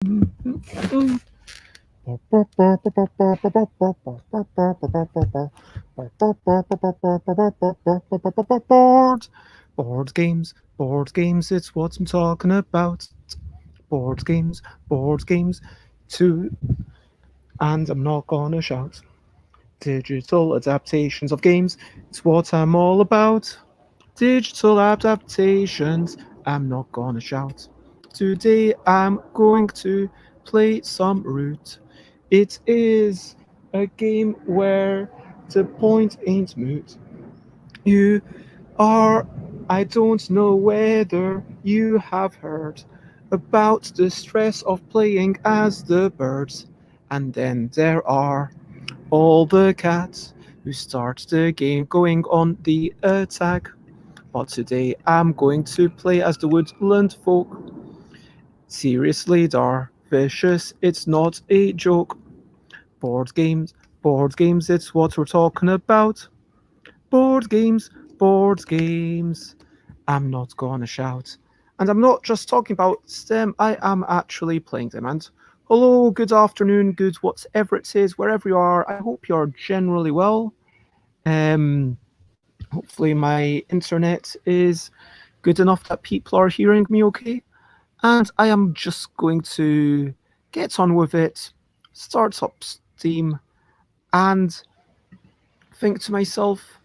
Board games, it's what I'm talking about. Board games, too, and I'm not gonna shout. Digital adaptations of games, it's what I'm all about. Digital adaptations, I'm not gonna shout. Today I'm going to play some Root. It is a game where the point ain't moot. You are, I don't know whether you have heard about the stress of playing as the birds. And then there are all the cats who start the game going on the attack. But today I'm going to play as the woodland folk. Seriously, they're vicious, it's not a joke. Board games, board games, it's what we're talking about. Board games, board games. I'm not gonna shout. And I'm not just talking about them, I am actually playing them. And hello, good afternoon, good whatever it is, wherever you are. I hope you're generally well. Um, Hopefully my internet is good enough that people are hearing me okay. And I am just going to get on with it, start up Steam, and think to myself,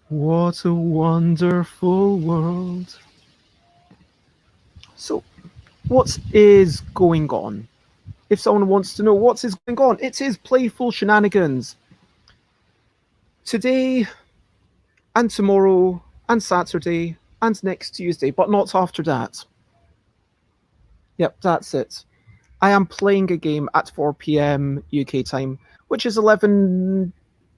what a wonderful world. So, what is going on? If someone wants to know what is going on, it is Playful Shenanigans. Today, and tomorrow, and Saturday, and next Tuesday, but not after that. Yep, that's it. I am playing a game at 4 p.m. UK time, which is 11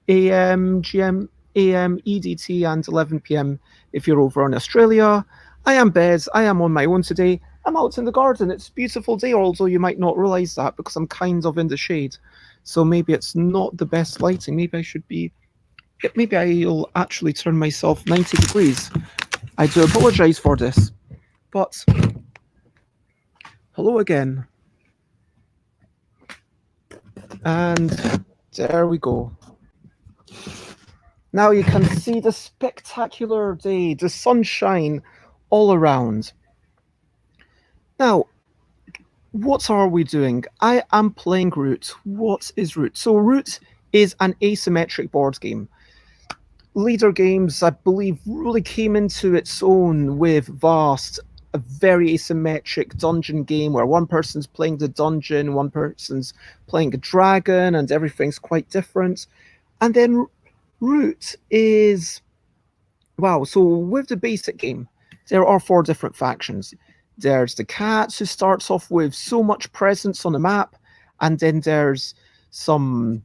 a.m. GM, AM EDT, and 11 p.m. if you're over in Australia. I am Bez. I am on my own today. I'm out in the garden. It's a beautiful day, although you might not realize that because I'm kind of in the shade. So maybe it's not the best lighting. Maybe I should be. Maybe I'll actually turn myself 90 degrees. I do apologize for this. But hello again. And there we go. Now you can see the spectacular day, the sunshine all around. Now, what are we doing? I am playing Root. What is Root? So, Root is an asymmetric board game. Leader games, I believe, really came into its own with Vast, a very asymmetric dungeon game where one person's playing the dungeon, one person's playing a dragon, and everything's quite different. And then Root is wow. So with the basic game, there are 4 different factions. There's the cats who starts off with so much presence on the map, and then there's some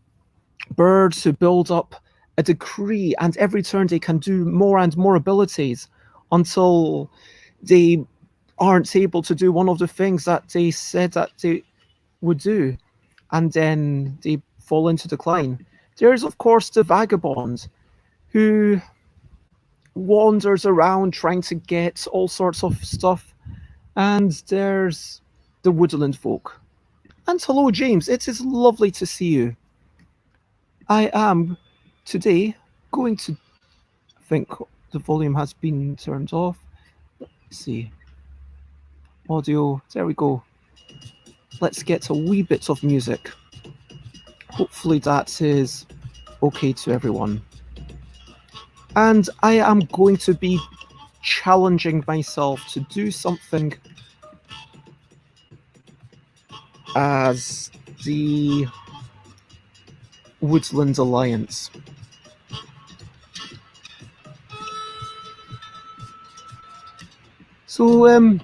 birds who build up a decree, and every turn they can do more and more abilities until they aren't able to do one of the things that they said that they would do, and then they fall into decline. There's of course the vagabond who wanders around trying to get all sorts of stuff. And there's the woodland folk. And hello, James. It is lovely to see you. I am today going to think the volume has been turned off. Let's see. Audio. There we go. Let's get a wee bit of music. Hopefully that is okay to everyone. And I am going to be challenging myself to do something as the Woodland Alliance. So,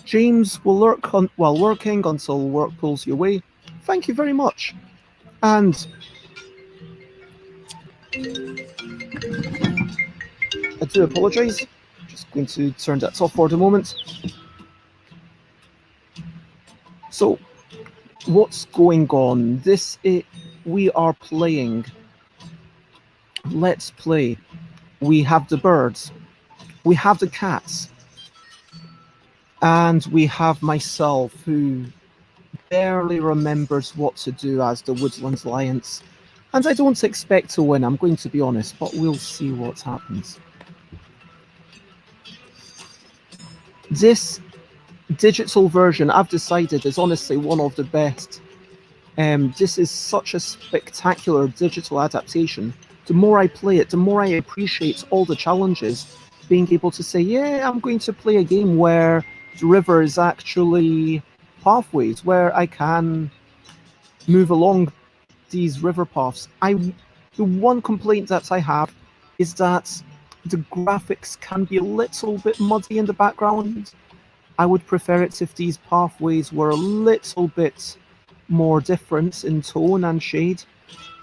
James will lurk on, while working until work pulls you away. Thank you very much. And I do apologise. Just going to turn that off for the moment. So, what's going on? We are playing. Let's play. We have the birds. We have the cats. And we have myself, who barely remembers what to do as the Woodlands Alliance. And I don't expect to win, I'm going to be honest, but we'll see what happens. This digital version, I've decided, is honestly one of the best. This is such a spectacular digital adaptation. The more I play it, the more I appreciate all the challenges. Being able to say, yeah, I'm going to play a game where the river is actually pathways, where I can move along these river paths. The one complaint that I have is that the graphics can be a little bit muddy in the background. I would prefer it if these pathways were a little bit more different in tone and shade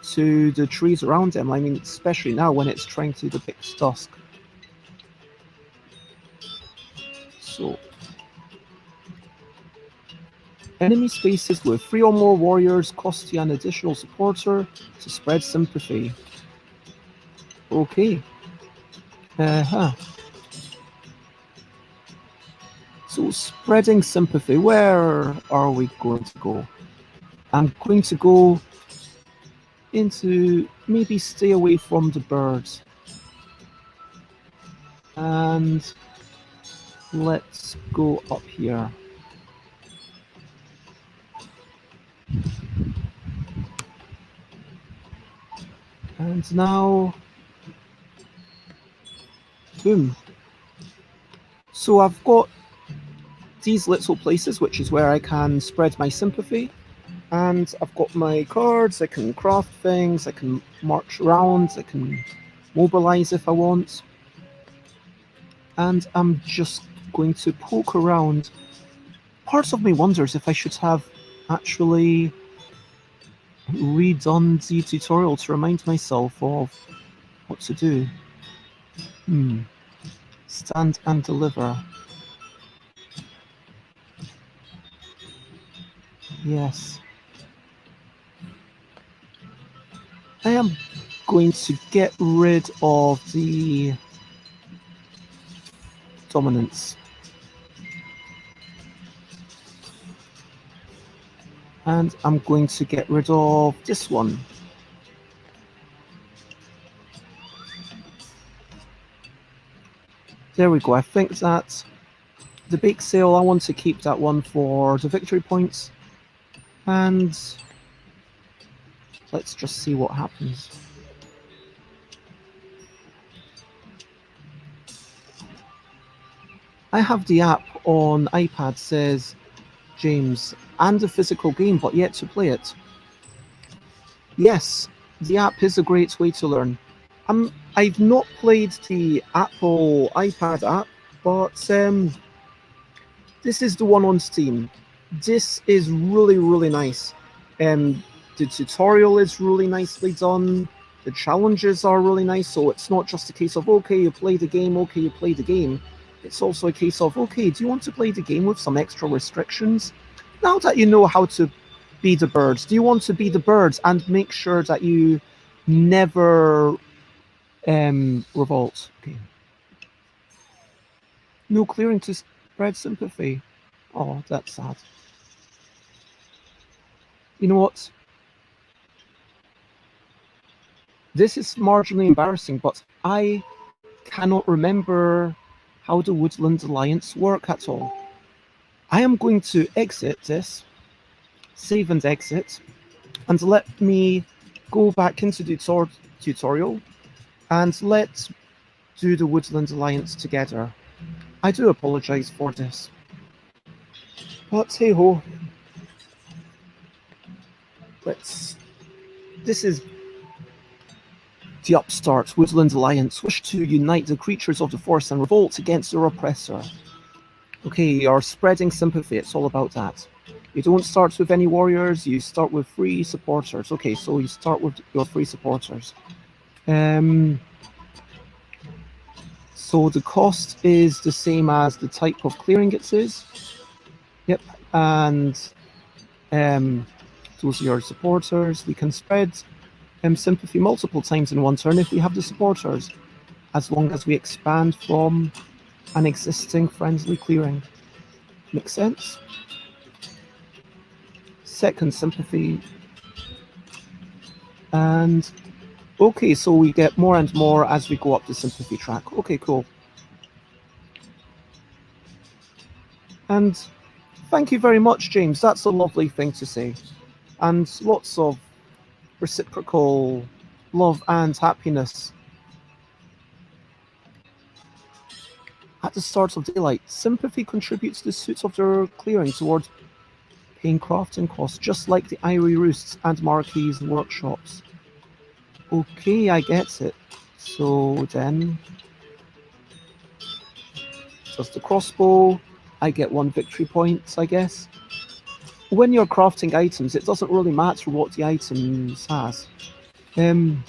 to the trees around them. I mean, especially now when it's trying to depict dusk. So, enemy spaces with 3 or more warriors cost you an additional supporter to spread sympathy. Okay. So, spreading sympathy, where are we going to go? I'm going to go into maybe stay away from the birds. And let's go up here. And now, boom. So I've got these little places, which is where I can spread my sympathy. And I've got my cards, I can craft things, I can march around, I can mobilize if I want. And I'm just going to poke around. Part of me wonders if I should have actually redone the tutorial to remind myself of what to do. Stand and deliver. Yes. I am going to get rid of the dominance. And I'm going to get rid of this one. There we go. I think that the bake sale, I want to keep that one for the victory points. And let's just see what happens. I have the app on iPad, says James, and a physical game, but yet to play it. Yes, the app is a great way to learn. I've not played the Apple iPad app, but this is the one on Steam. This is really, really nice. The tutorial is really nicely done. The challenges are really nice, so it's not just a case of, okay, you play the game, okay, you play the game. It's also a case of, okay, do you want to play the game with some extra restrictions? Now that you know how to be the birds, do you want to be the birds and make sure that you never revolt? Okay. No clearing to spread sympathy. Oh, that's sad. You know what? This is marginally embarrassing, but I cannot remember how the Woodland Alliance work at all. I am going to exit this, save and exit, and let me go back into the tutorial and let's do the Woodland Alliance together. I do apologize for this. But hey ho. This is the upstart Woodland Alliance wish to unite the creatures of the forest and revolt against their oppressor. Okay, you're spreading sympathy, it's all about that. You don't start with any warriors, you start with 3 supporters. Okay, so you start with your 3 supporters. So the cost is the same as the type of clearing it is. Yep, and those are your supporters. We can spread sympathy multiple times in one turn if we have the supporters, as long as we expand from an existing friendly clearing. Makes sense. Second sympathy. And okay, so we get more and more as we go up the sympathy track. Okay, cool. And thank you very much, James. That's a lovely thing to say. And lots of reciprocal love and happiness. At the start of daylight, sympathy contributes the suits of their clearing towards paying crafting costs, just like the Ivory Roosts and Marquee's workshops. Okay, I get it. So then, just the crossbow, I get 1 victory point, I guess. When you're crafting items, it doesn't really matter what the items has. And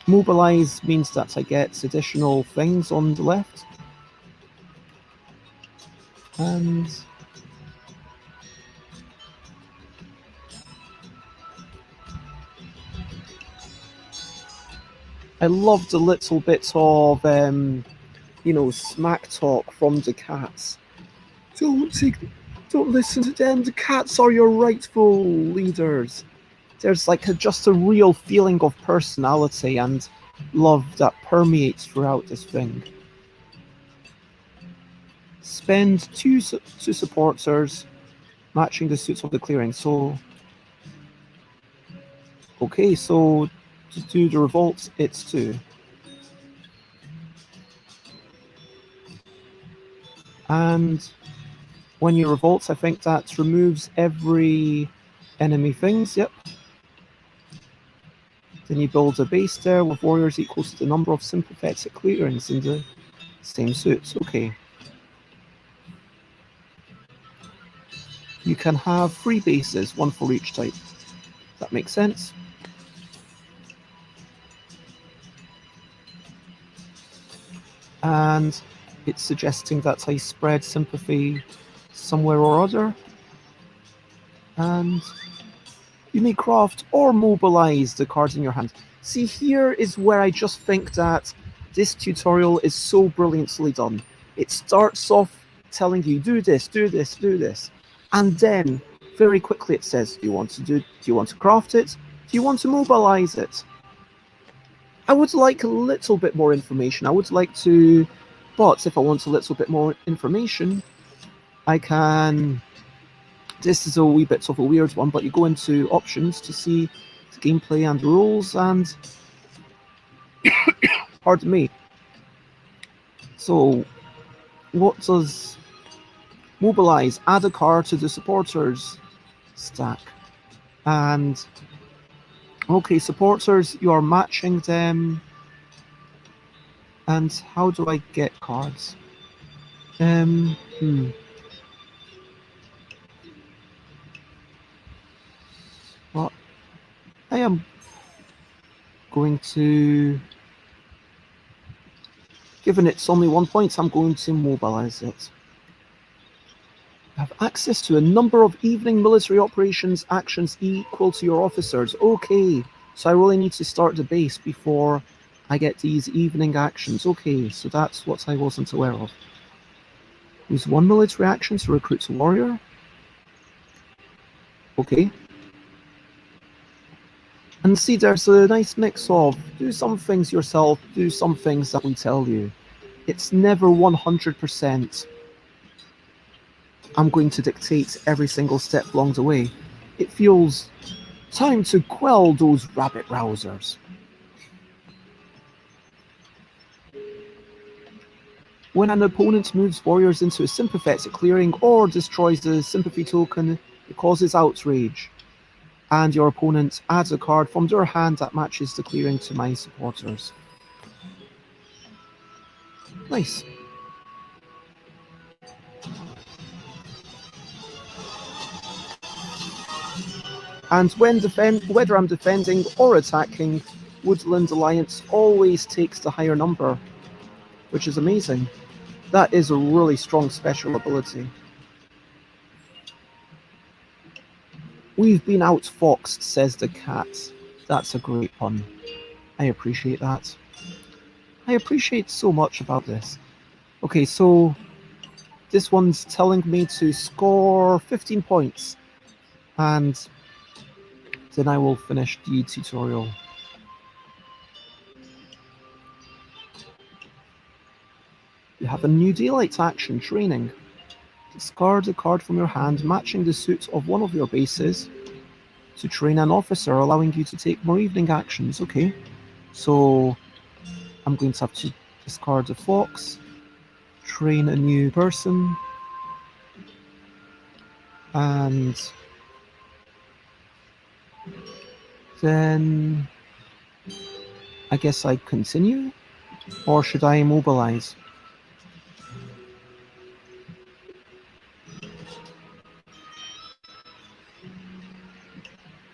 mobilize means that I get additional things on the left. And I love the little bits of, smack talk from the cats. Don't listen to them. The cats are your rightful leaders. There's like just a real feeling of personality and love that permeates throughout this thing. Spend two supporters matching the suits of the clearing. So, okay, so to do the revolt, it's 2. And when you revolt, I think that removes every enemy things. Yep. Then you build a base there with warriors equal to the number of sympathetic clearings in the same suits. Okay. You can have 3 bases, 1 for each type. That makes sense. And it's suggesting that I spread sympathy somewhere or other. And you may craft or mobilize the cards in your hand. See, here is where I just think that this tutorial is so brilliantly done. It starts off telling you, do this, do this, do this. And then very quickly it says, do you want to craft it? Do you want to mobilize it? I would like a little bit more information. I would like to, but if I want a little bit more information, I can, this is a wee bit of a weird one, but you go into options to see the gameplay and rules, and pardon me. So what does mobilize? Add a card to the supporters stack. And okay, supporters, you are matching them. And how do I get cards? Well, I am going to, given it's only 1 point, I'm going to mobilize it. Have access to a number of evening military operations actions equal to your officers. Okay, so I really need to start the base before I get these evening actions. Okay, so that's what I wasn't aware of. Use 1 military action to recruit a warrior. Okay. And see, there's a nice mix of do some things yourself, do some things that we tell you. It's never 100%. I'm going to dictate every single step along the way. It feels time to quell those rabbit rousers. When an opponent moves warriors into a sympathetic clearing or destroys the sympathy token, it causes outrage. And your opponent adds a card from their hand that matches the clearing to my supporters. Nice. And whether I'm defending or attacking, Woodland Alliance always takes the higher number, which is amazing. That is a really strong special ability. We've been outfoxed, says the cat. That's a great pun. I appreciate that. I appreciate so much about this. Okay, so this one's telling me to score 15 points, and then I will finish the tutorial. You have a new daylight action, training. Discard a card from your hand matching the suit of one of your bases to train an officer, allowing you to take more evening actions. Okay, so I'm going to have to discard a fox, train a new person, and then I guess I continue, or should I immobilize?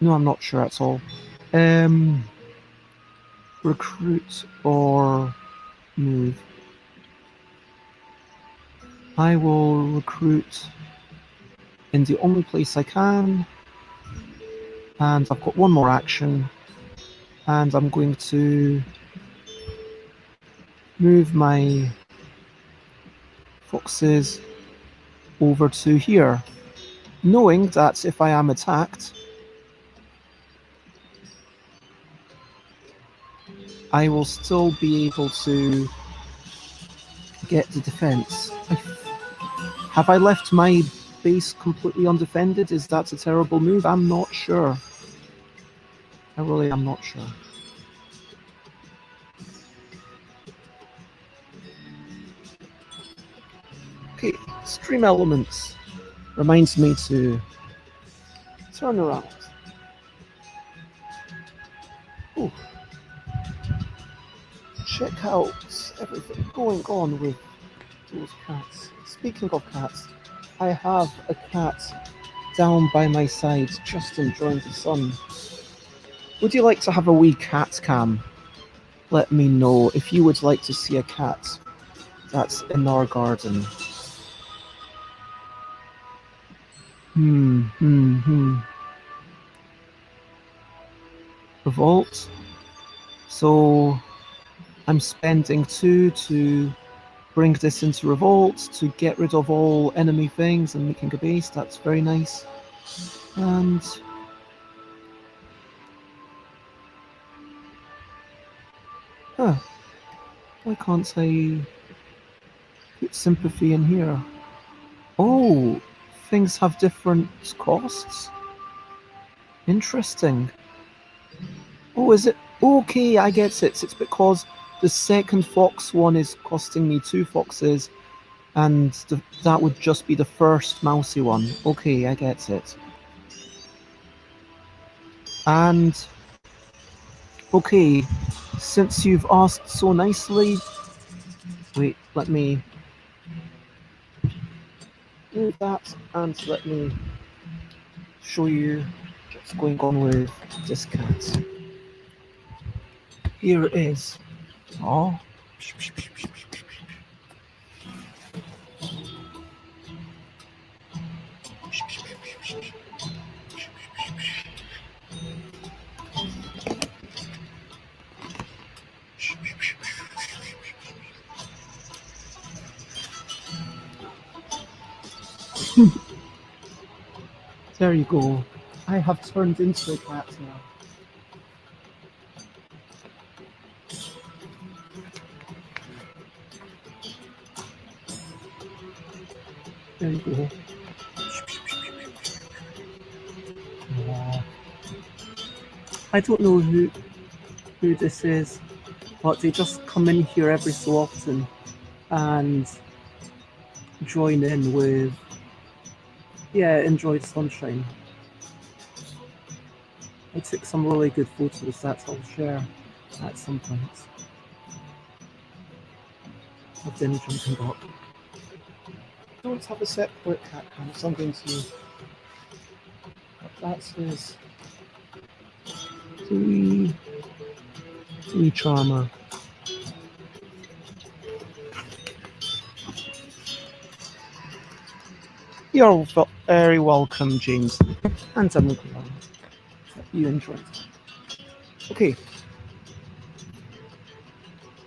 No, I'm not sure at all. Recruit or move? I will recruit in the only place I can, and I've got one more action, and I'm going to move my foxes over to here, knowing that if I am attacked, I will still be able to get the defense. Have I left my base completely undefended? Is that a terrible move? I'm not sure. I really am not sure. Okay, stream elements reminds me to turn around. Ooh. Check out everything going on with those cats. Speaking of cats, I have a cat down by my side just enjoying the sun. Would you like to have a wee cat cam? Let me know if you would like to see a cat that's in our garden. Revolt. So I'm spending 2 to bring this into revolt to get rid of all enemy things and making a base. That's very nice. And why can't I put sympathy in here? Oh, things have different costs? Interesting. Oh, is it? Okay, I get it. It's because the second fox one is costing me 2 foxes, and that would just be the first mousy one. Okay, I get it. And okay, since you've asked so nicely, wait, let me do that, and let me show you what's going on with this cat. Here it is. Oh. There you go. I have turned into a cat now. There you go. I don't know who this is, but they just come in here every so often and join in with, yeah, enjoy sunshine. I took some really good photos that I'll share at some point of them jumping up. Don't have a separate cat cam, so I'm going to. That's his wee charmer. You're very welcome, James. And I'm glad you enjoyed it. Okay.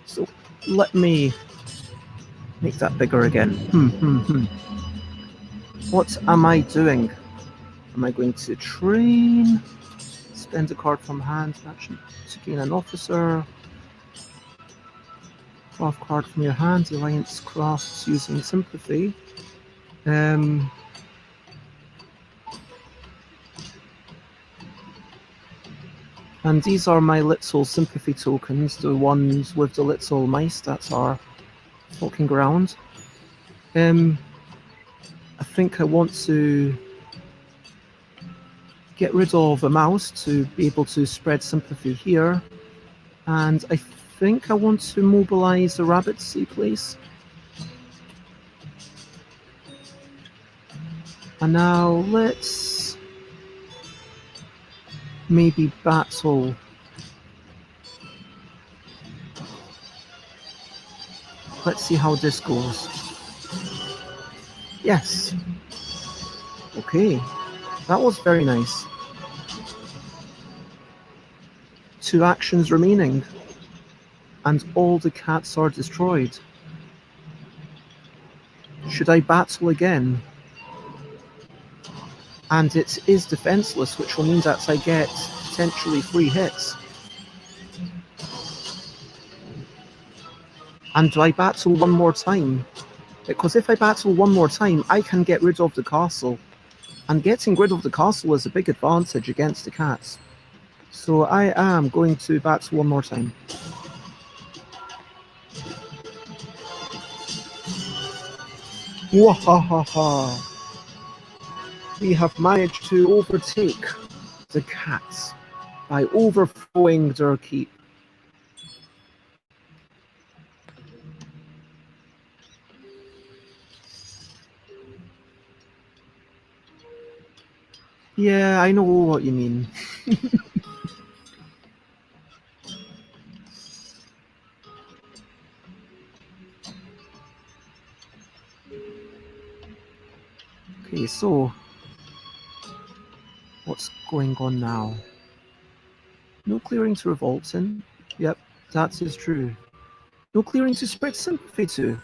So let me make that bigger again. What am I doing? Am I going to train? Spend a card from hand action to gain an officer. Craft card from your hand. Alliance crafts using sympathy. And these are my little sympathy tokens, the ones with the little mice that are walking around. I think I want to get rid of a mouse to be able to spread sympathy here. And I think I want to mobilize a rabbit to see place. And now let's maybe battle. Let's see how this goes. Yes. Okay. That was very nice. 2 actions remaining. And all the cats are destroyed. Should I battle again? And it is defenseless, which will mean that I get potentially 3 hits. And do I battle one more time? Because if I battle one more time, I can get rid of the castle. And getting rid of the castle is a big advantage against the cats. So I am going to battle one more time. Wahahaha! We have managed to overtake the cats by overthrowing their keep. Yeah, I know what you mean. Okay, so what's going on now? No clearing to revolt in. Yep, that is true. No clearing to spread sympathy to.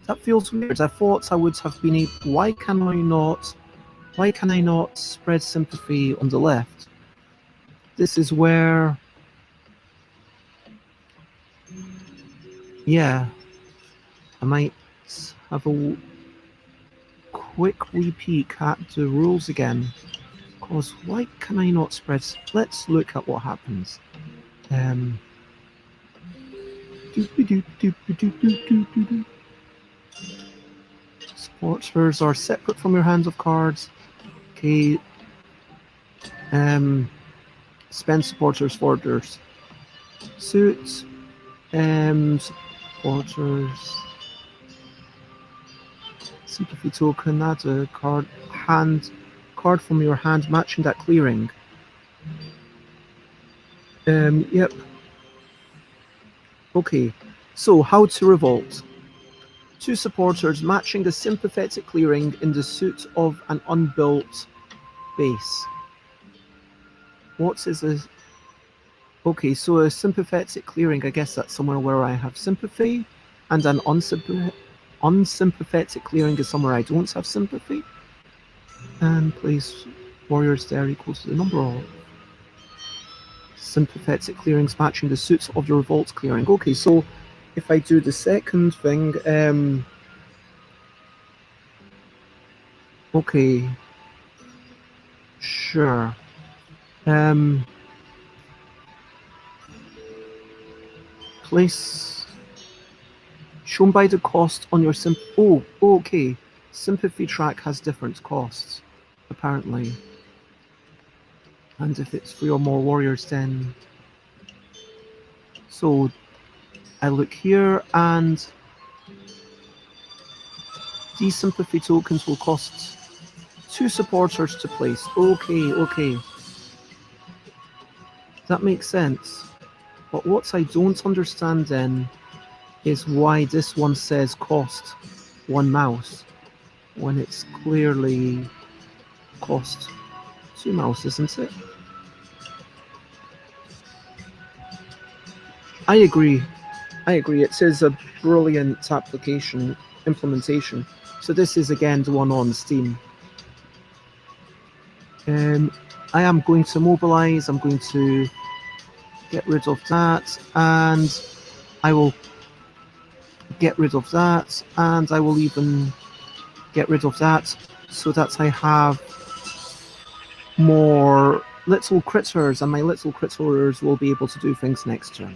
That feels weird. I thought I would have been able. Why can I not spread sympathy on the left? This is where. Yeah, I might have a quick wee peek at the rules again. Because why can I not spread? Let's look at what happens. Supporters are separate from your hands of cards. Okay. Spend supporters for their suits. Supporters. Sympathy token. Add a card from your hand matching that clearing. Yep. Okay. So how to revolt? 2 supporters matching a sympathetic clearing in the suit of an unbuilt base. What is a... Okay, so a sympathetic clearing, I guess that's somewhere where I have sympathy, and an unsympathetic clearing is somewhere I don't have sympathy. And place warriors there equals to the number of sympathetic clearings matching the suits of the revolt clearing. Okay, so if I do the second thing, okay, sure. Place shown by the cost on your okay. Sympathy track has different costs, apparently. And if it's 3 or more warriors, then... So I look here, and these sympathy tokens will cost 2 supporters to place. Okay. That makes sense. But what I don't understand then is why this one says cost 1 mouse when it's clearly cost 2 mouse, isn't it? I agree. I agree. It is a brilliant implementation. So this is again the one on Steam. I am going to mobilize. I'm going to get rid of that, and I will get rid of that, and I will even get rid of that so that I have more little critters, and my little critters will be able to do things next turn.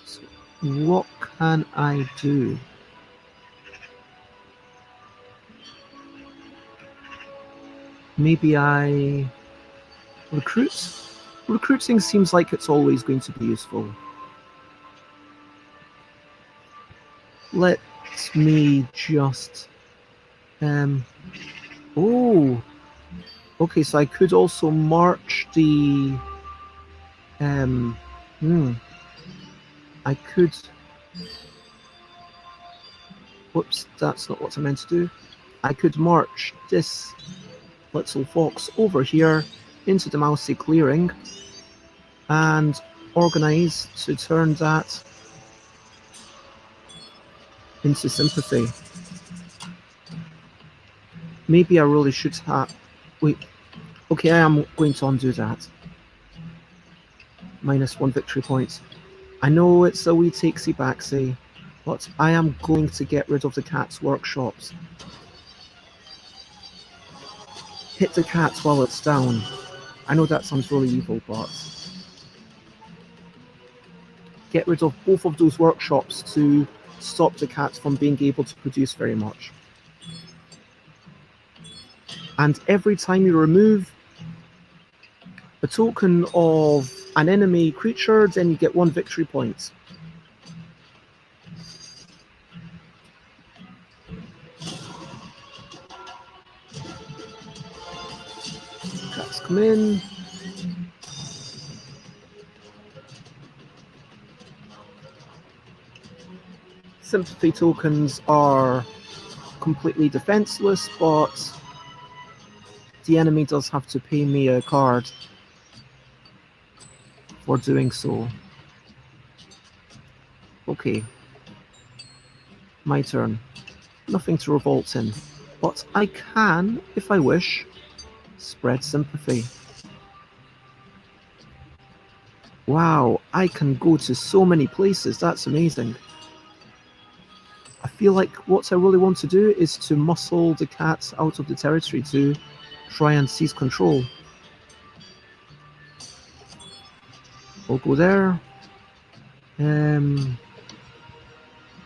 So what can I do? Maybe I recruit? Recruiting seems like it's always going to be useful. Let me just... oh! Okay, so I could also march the... I could... Whoops, that's not what I meant to do. I could march this little fox over here into the mousy clearing and organize to turn that into sympathy. Maybe I really should have... Wait. Okay, I am going to undo that. -1 victory point. I know it's a wee takesy-backsy, but I am going to get rid of the cat's workshops. Hit the cat while it's down. I know that sounds really evil, but... get rid of both of those workshops to stop the cat from being able to produce very much. And every time you remove a token of an enemy creature, then you get 1 victory point. Cats come in. Sympathy tokens are completely defenseless, but the enemy does have to pay me a card for doing so. Okay. My turn. Nothing to revolt in, but I can, if I wish, spread sympathy. Wow, I can go to so many places, that's amazing. I feel like what I really want to do is to muscle the cat out of the territory to try and seize control. I'll go there.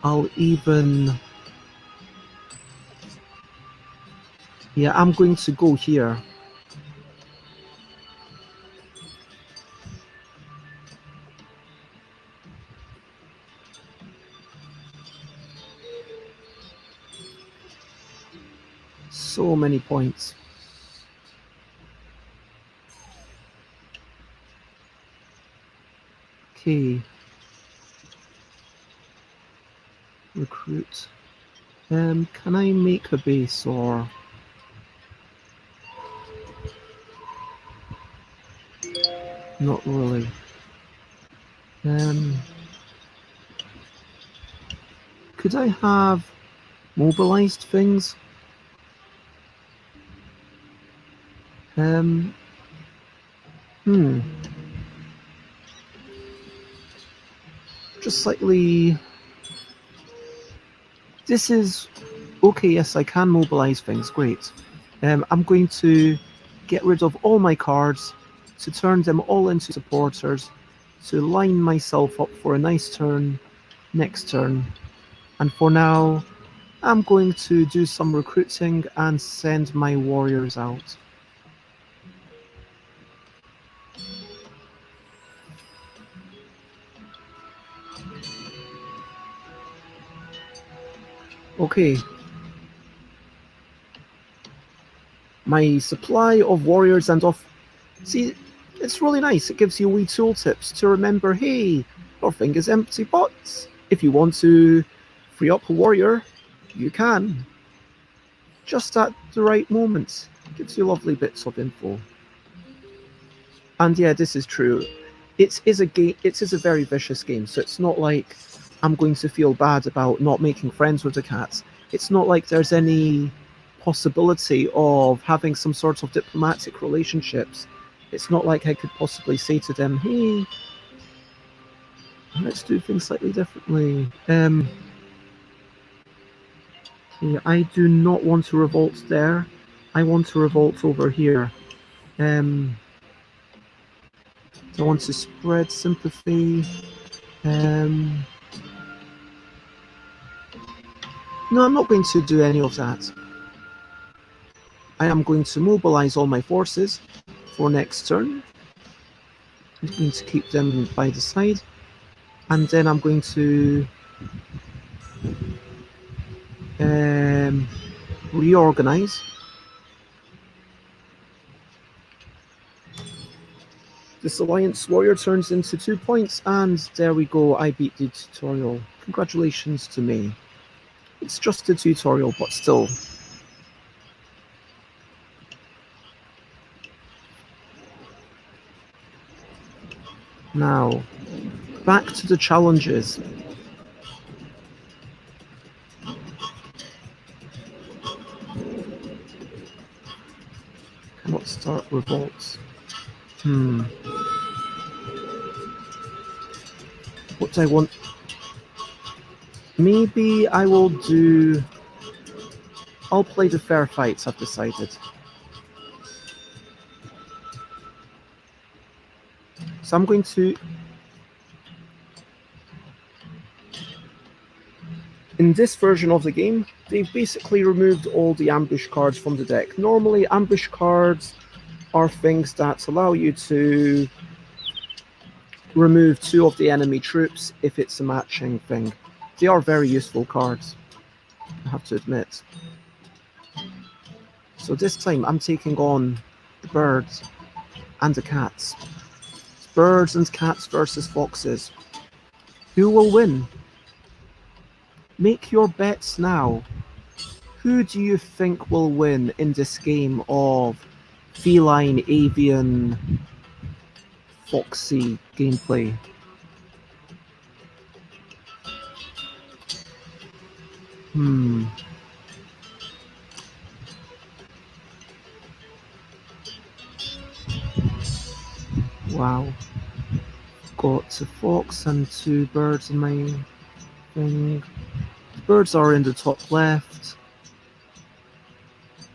I'll even... yeah, I'm going to go here. So many points. Okay. Recruit. Can I make a base or... not really. Could I have mobilized things? Just slightly... this is... okay, yes, I can mobilize things, great. I'm going to get rid of all my cards to turn them all into supporters, to line myself up for a nice turn next turn. And for now, I'm going to do some recruiting and send my warriors out. Okay. My supply of warriors and of... see, it's really nice. It gives you wee tooltips to remember, hey, your thing is empty, but if you want to free up a warrior, you can. Just at the right moment. It gives you lovely bits of info. And yeah, this is true. it is a game. It is a very vicious game. So it's not like I'm going to feel bad about not making friends with the cats. It's not like there's any possibility of having some sort of diplomatic relationships. It's not like I could possibly say to them, "Hey, let's do things slightly differently." Okay, I do not want to revolt there. I want to revolt over here. I want to spread sympathy. No, I'm not going to do any of that. I am going to mobilize all my forces for next turn. I'm going to keep them by the side. And then I'm going to reorganize. This Alliance Warrior turns into 2 points, and there we go, I beat the tutorial. Congratulations to me. It's just a tutorial, but still. Now, back to the challenges. Cannot start revolts. What do I want? Maybe I will do... I'll play the fair fights, I've decided. So I'm going to... In this version of the game, they've basically removed all the ambush cards from the deck. Normally, ambush cards are things that allow you to remove 2 of the enemy troops if it's a matching thing. They are very useful cards, I have to admit. So this time I'm taking on the birds and the cats. It's birds and cats versus foxes. Who will win? Make your bets now. Who do you think will win in this game of feline, avian, foxy gameplay? Wow. Got a fox and 2 birds in my thing. The birds are in the top left.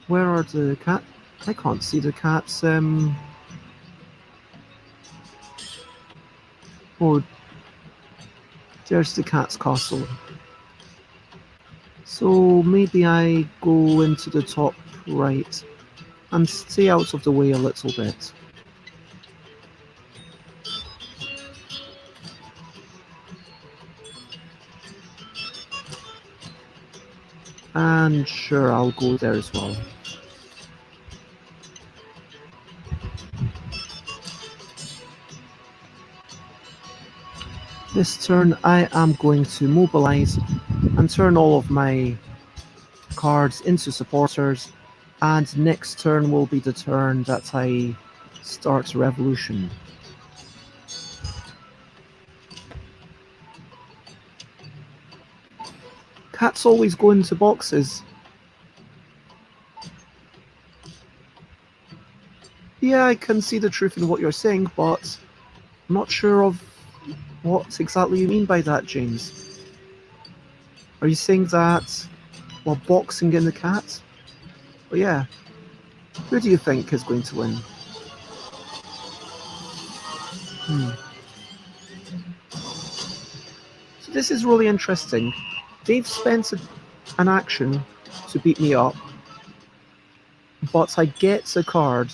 Where are the cat? I can't see the cats. Oh, there's the cat's castle. So maybe I go into the top right and stay out of the way a little bit. And sure, I'll go there as well. This turn I am going to mobilize and turn all of my cards into supporters, and next turn will be the turn that I start a revolution. Cats always go into boxes. Yeah, I can see the truth in what you're saying, but I'm not sure of what exactly you mean by that, James. Are you saying that while boxing in the cat? Well, yeah. Who do you think is going to win? So this is really interesting. They've spent an action to beat me up, but I get a card,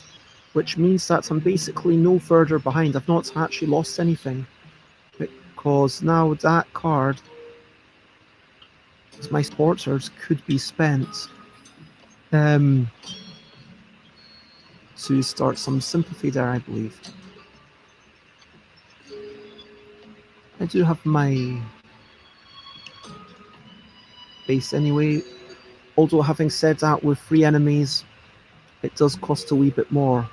which means that I'm basically no further behind. I've not actually lost anything, because now that card, my supporters, could be spent to start some sympathy there, I believe. I do have my base anyway, although having said that, with 3 enemies, it does cost a wee bit more.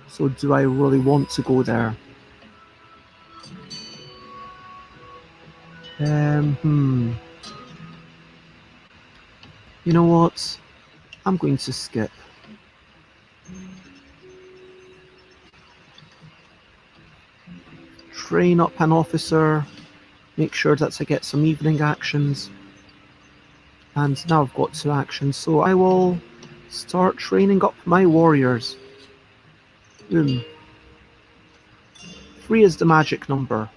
So do I really want to go there? You know what? I'm going to skip. Train up an officer. Make sure that I get some evening actions. And now I've got 2 actions, so I will start training up my warriors. Boom. 3 is the magic number.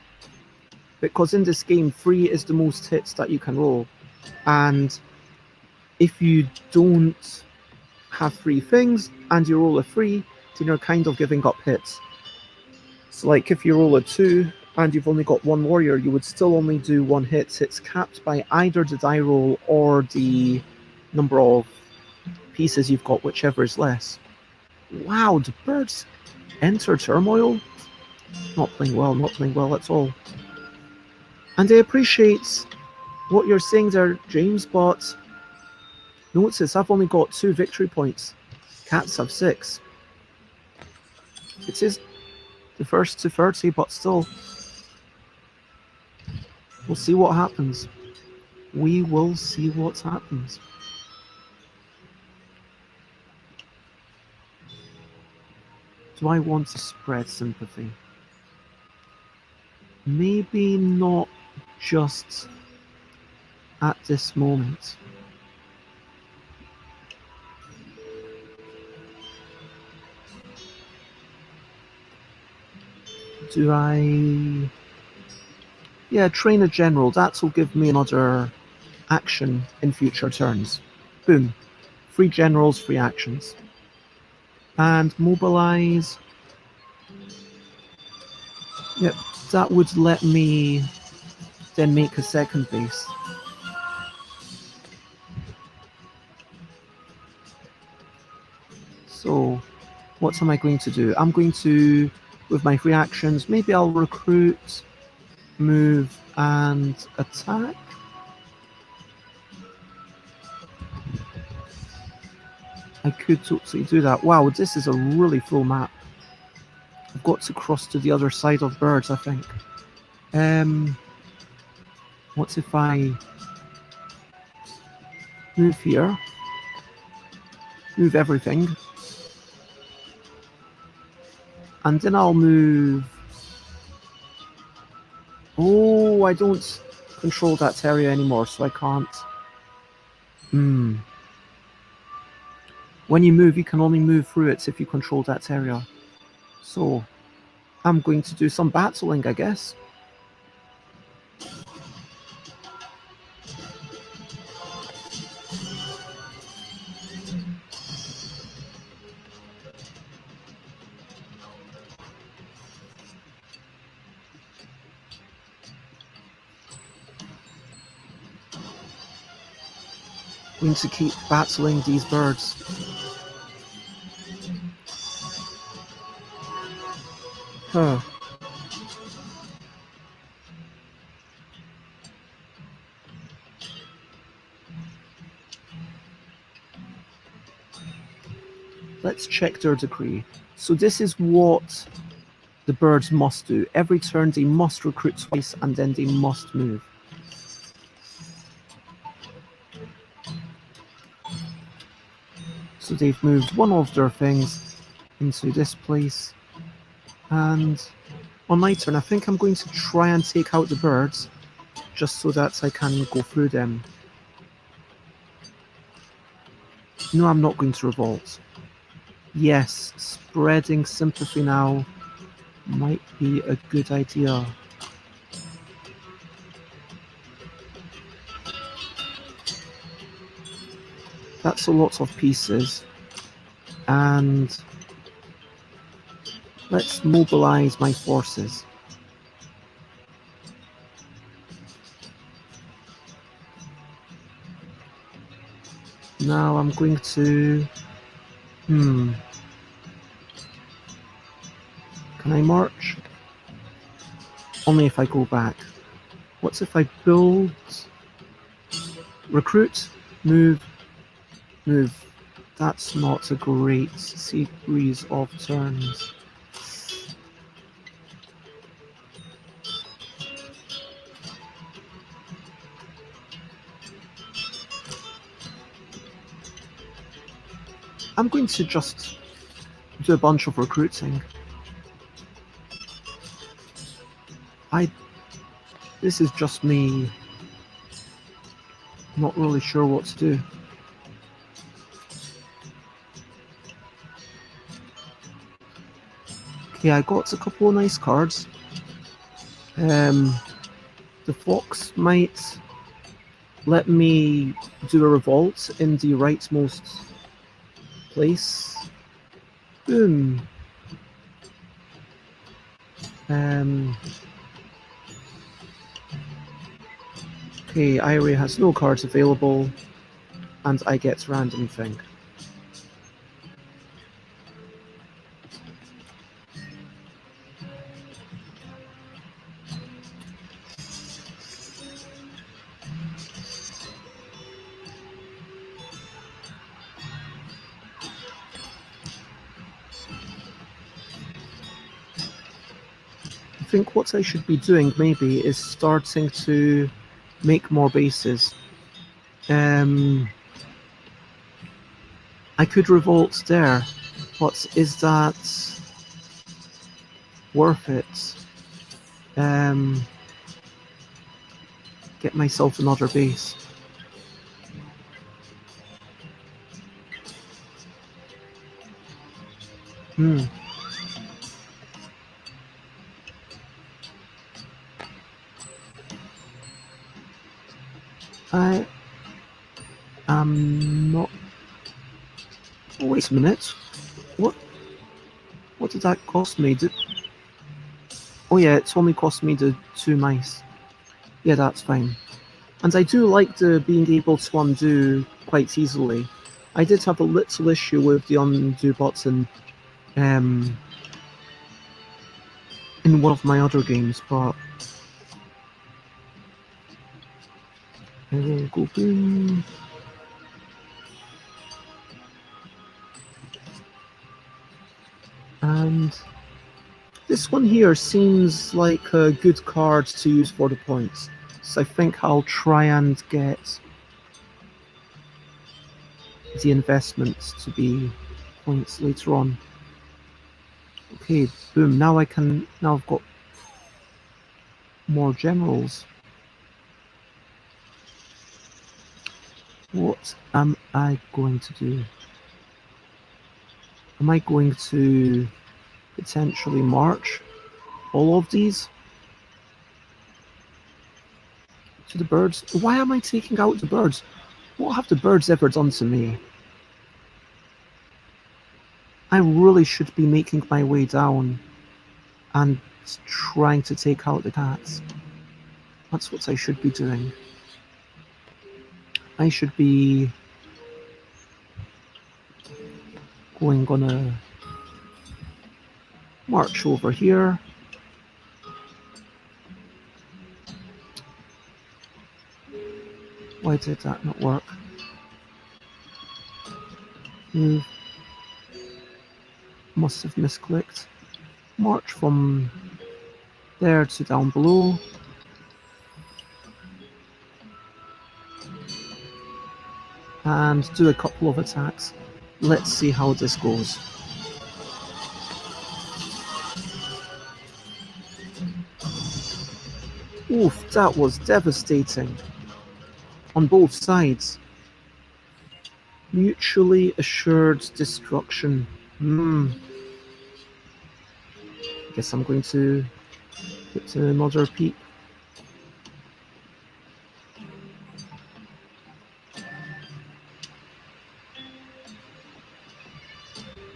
Because in this game, 3 is the most hits that you can roll. And if you don't have 3 things and you roll a 3, then you're kind of giving up hits. So like if you roll a 2 and you've only got 1 warrior, you would still only do 1 hit. It's capped by either the die roll or the number of pieces you've got, whichever is less. Wow, the birds enter turmoil? Not playing well at all. And I appreciate what you're saying there, James, but notice I've only got 2 victory points. Cats have 6. It is the first to 30, but still. We'll see what happens. We will see what happens. Do I want to spread sympathy? Maybe not just at this moment. Do I... Yeah, train a general. That will give me another action in future turns. Boom. 3 generals, 3 actions. And mobilize. Yep, that would let me then make a second base. So, what am I going to do? I'm going to, with my 3 actions, maybe I'll recruit, move, and attack. I could totally do that. Wow, this is a really full map. I've got to cross to the other side of birds, I think. What if I move here? Move everything. And then I'll move... Oh, I don't control that area anymore, so I can't... When you move, you can only move through it if you control that area. So, I'm going to do some battling, I guess. Going to keep battling these birds. Huh. Let's check their decree. So this is what the birds must do. Every turn they must recruit twice and then they must move. So they've moved one of their things into this place. And on my turn, I think I'm going to try and take out the birds just so that I can go through them. No, I'm not going to revolt. Yes, spreading sympathy now might be a good idea. That's a lot of pieces. And let's mobilize my forces. Now I'm going to... Can I march? Only if I go back. What if I build... Recruit, move, move. That's not a great series of turns. I'm going to just do a bunch of recruiting. This is just me not really sure what to do. Okay, I got a couple of nice cards. The fox might let me do a revolt in the rightmost place. Boom. Okay, Irie has no cards available, and I get random thing. I think what I should be doing maybe is starting to make more bases. I could revolt there, but is that worth it? Get myself another base. I am not. Oh, wait a minute. What did that cost me? Oh yeah, it's only cost me the 2 mice. Yeah, that's fine. And I do like the being able to undo quite easily. I did have a little issue with the undo button in one of my other games, but I will go boom. And this one here seems like a good card to use for the points. So I think I'll try and get the investments to be points later on. Okay, boom, now I've got more generals. What am I going to do? Am I going to potentially march all of these to the birds? Why am I taking out the birds? What have the birds ever done to me? I really should be making my way down and trying to take out the cats. That's what I should be doing. I should be going on a march over here. Why did that not work? Move. Must have misclicked. March from there to down below. And do a couple of attacks. Let's see how this goes. Oof, that was devastating. On both sides. Mutually assured destruction. Guess I'm going to put another peep.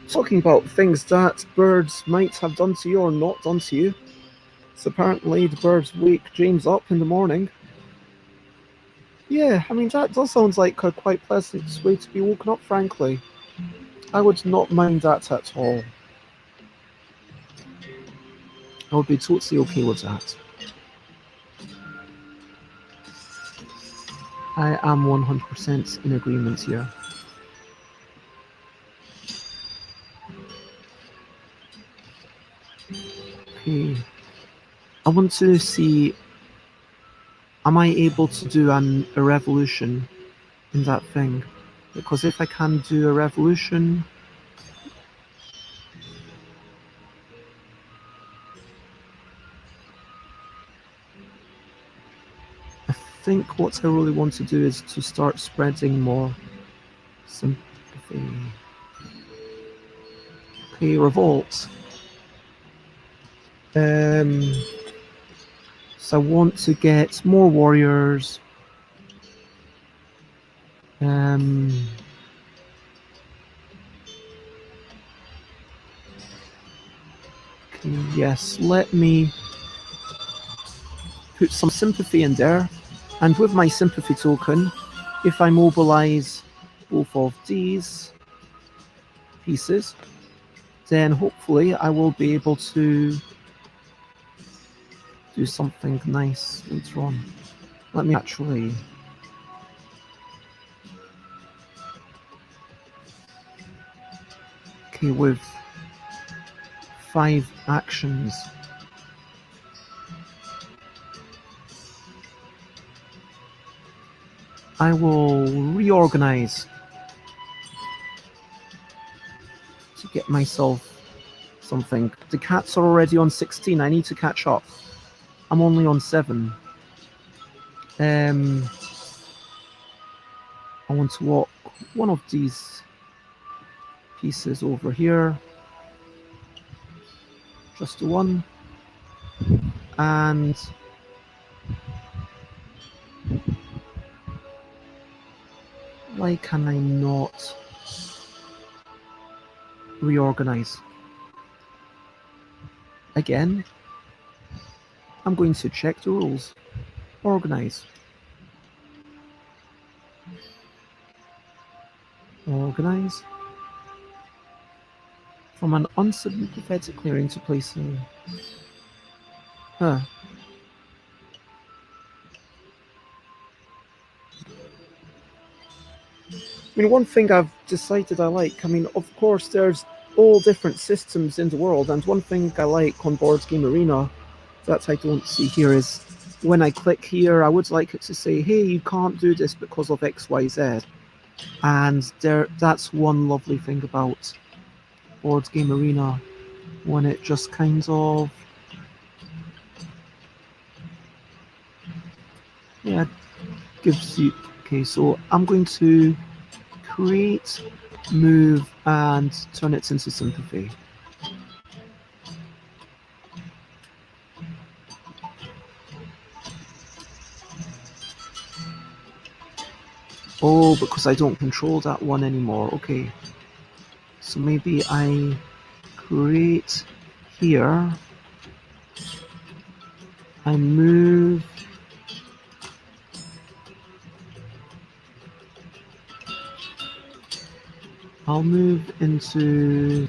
Talking about things that birds might have done to you or not done to you. So apparently the birds wake James up in the morning. Yeah, I mean, that does sound like a quite pleasant way to be woken up, frankly. I would not mind that at all. I would be totally okay with that. I am 100% in agreement here. Okay. I want to see, am I able to do a revolution in that thing? because if I can do a revolution, I think what I really want to do is to start spreading more sympathy. Okay, revolt. So I want to get more warriors. Okay, yes, let me put some sympathy in there. And with my sympathy token, if I mobilize both of these pieces, then hopefully I will be able to do something nice later on. Let me actually... Okay, with 5 actions, I will reorganize to get myself something. The cats are already on 16. I need to catch up. I'm only on 7. I want to walk one of these pieces over here. Just the one. And why can I not reorganize? Again, I'm going to check the rules. Organize. Organize. From an unsympathetic clearing to placing. Huh. I mean, one thing I've decided I like, I mean, of course, there's all different systems in the world, and one thing I like on Board Game Arena that I don't see here is when I click here, I would like it to say, hey, you can't do this because of XYZ. And that's one lovely thing about Board Game Arena, when it just kind of, yeah, gives you... Okay, so I'm going to create, move, and turn it into sympathy. Oh, because I don't control that one anymore. Okay. So maybe I create here. I move. I'll move into...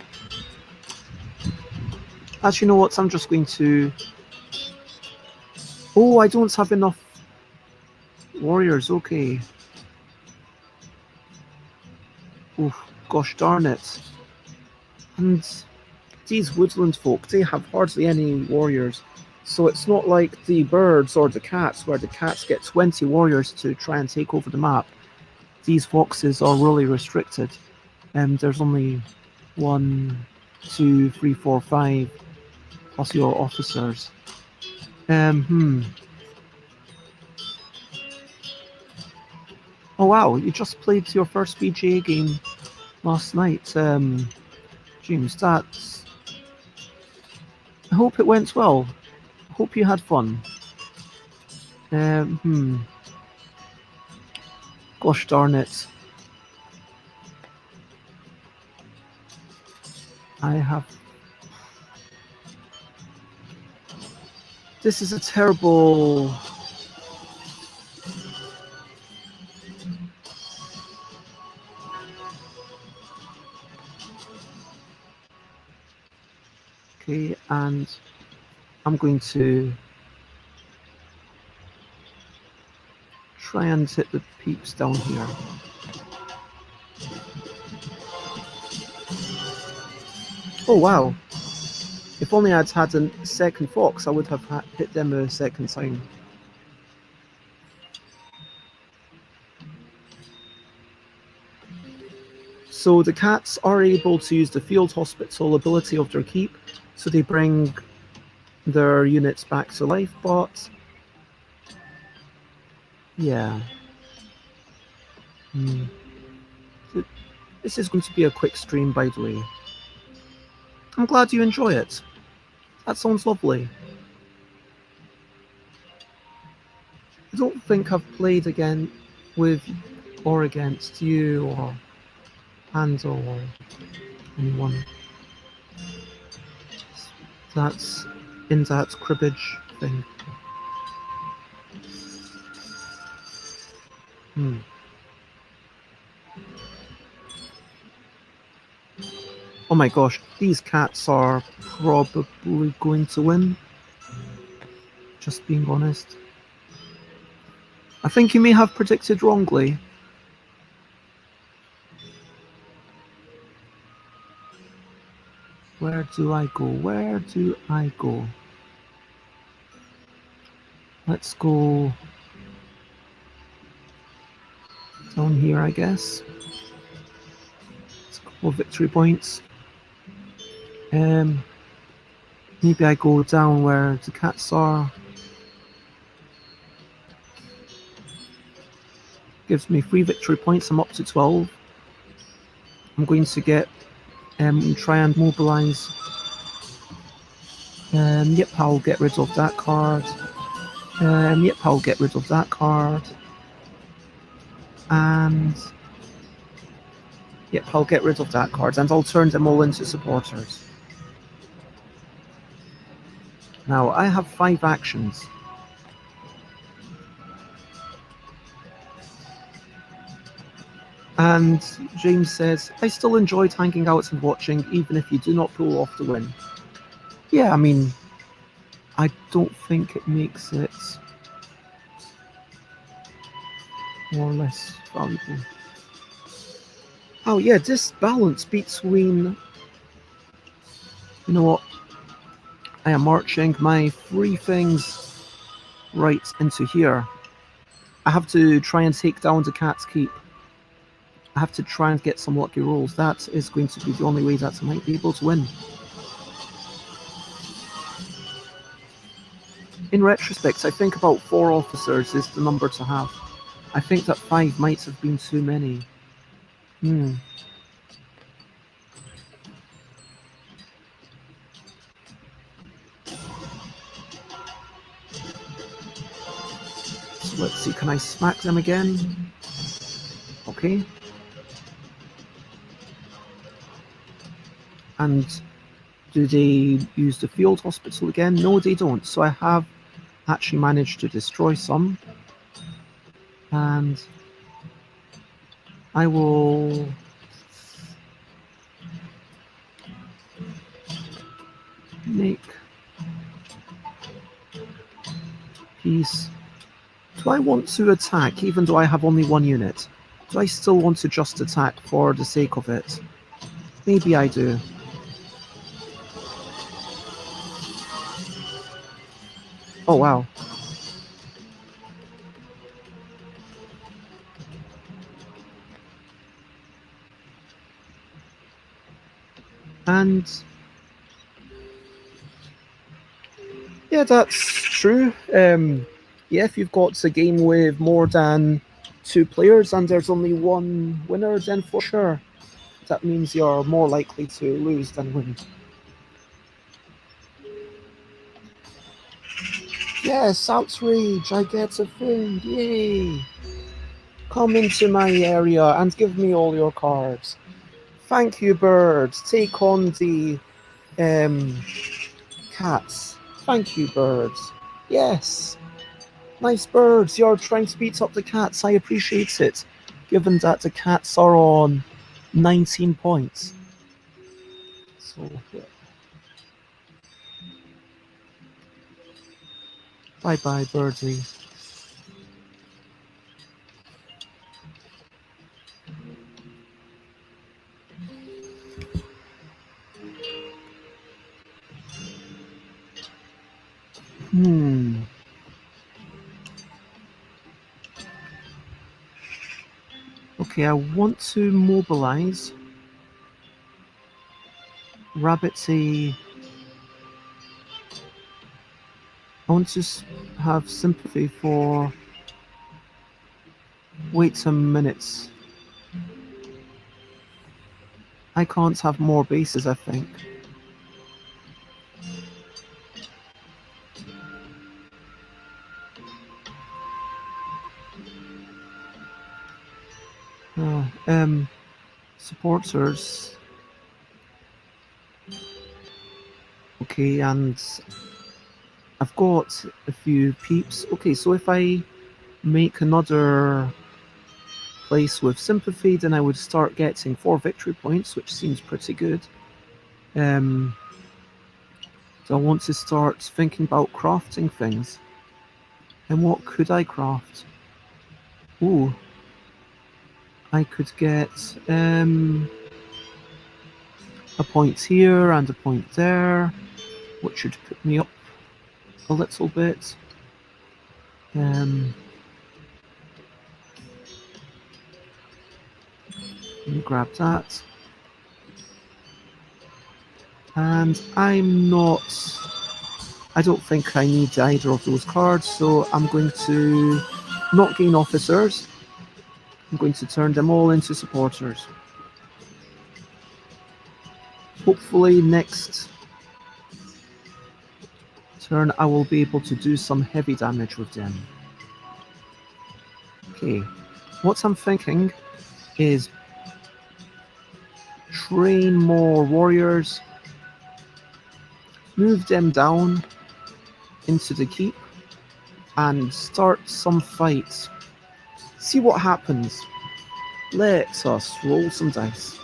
Actually, you know what? I'm just going to... Oh, I don't have enough warriors. Okay. Oh, gosh darn it. And these woodland folk, they have hardly any warriors. So it's not like the birds or the cats, where the cats get 20 warriors to try and take over the map. These foxes are really restricted. There's only 1, 2, 3, 4, 5, plus your officers. Oh wow, you just played your first BGA game last night, James. That's... I hope it went well. I hope you had fun. Gosh darn it. I have... This is a terrible... Okay, and I'm going to try and hit the peeps down here. Oh wow. If only I'd had a second fox, I would have hit them a second time. So the cats are able to use the field hospital ability of their keep, so they bring their units back to life, but yeah. This is going to be a quick stream, by the way. I'm glad you enjoy it. That sounds lovely. I don't think I've played again with or against you or Panda or anyone that's in that cribbage thing. Oh my gosh, these cats are probably going to win. Just being honest. I think you may have predicted wrongly. Where do I go? Where do I go? Let's go down here, I guess. It's a couple of victory points. Maybe I go down where the cats are. Gives me 3 victory points. I'm up to 12. I'm going to get try and mobilize. Yep, I'll get rid of that card. Yep, I'll get rid of that card. And yep, I'll get rid of that card, and I'll turn them all into supporters. Now, I have 5 actions. And James says, I still enjoyed hanging out and watching, even if you do not pull off the win. Yeah, I mean, I don't think it makes it more or less valuable. Oh yeah, this balance between, you know what, I am marching my 3 things right into here. I have to try and take down the cat's keep. I have to try and get some lucky rolls. That is going to be the only way that I might be able to win. In retrospect, I think about 4 officers is the number to have. I think that 5 might have been too many. So let's see, can I smack them again? Okay. And do they use the field hospital again? No, they don't. So I have actually managed to destroy some. And I will make peace. Do I want to attack even though I have only 1 unit? Do I still want to just attack for the sake of it? Maybe I do. Oh wow. And yeah, that's true. Yeah, if you've got a game with more than 2 players and there's only 1 winner, then for sure, that means you're more likely to lose than win. Yes, outrage, I get a thing, yay! Come into my area and give me all your cards. Thank you, birds. Take on the cats. Thank you, birds. Yes. Nice birds. You're trying to beat up the cats. I appreciate it, given that the cats are on 19 points. So, yeah. Bye-bye, birdie. Okay, I want to mobilize. Rabbitsy. I want to have sympathy for... Wait some minutes. I can't have more bases, I think. Supporters. Okay, and I've got a few peeps. Okay, so if I make another place with sympathy, then I would start getting 4 victory points, which seems pretty good. So I want to start thinking about crafting things. And what could I craft? Ooh, I could get a point here and a point there, which should put me up a little bit. Let me grab that. And I don't think I need either of those cards, so I'm going to not gain officers. I'm going to turn them all into supporters. Hopefully next turn I will be able to do some heavy damage with them. Okay, what I'm thinking is train more warriors, move them down into the keep, and start some fights. See what happens. Let us roll some dice.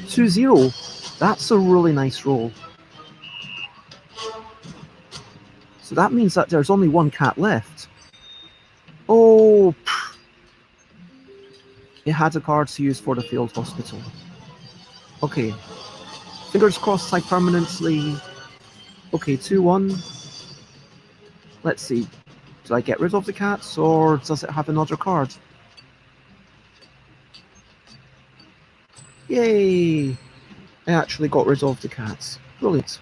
2-0. That's a really nice roll. So that means that there's only one cat left. Oh, it had a card to use for the field hospital. Okay. Fingers crossed I permanently... Okay, 2-1. Let's see. Do I get rid of the cats, or does it have another card? Yay! I actually got rid of the cats. Brilliant.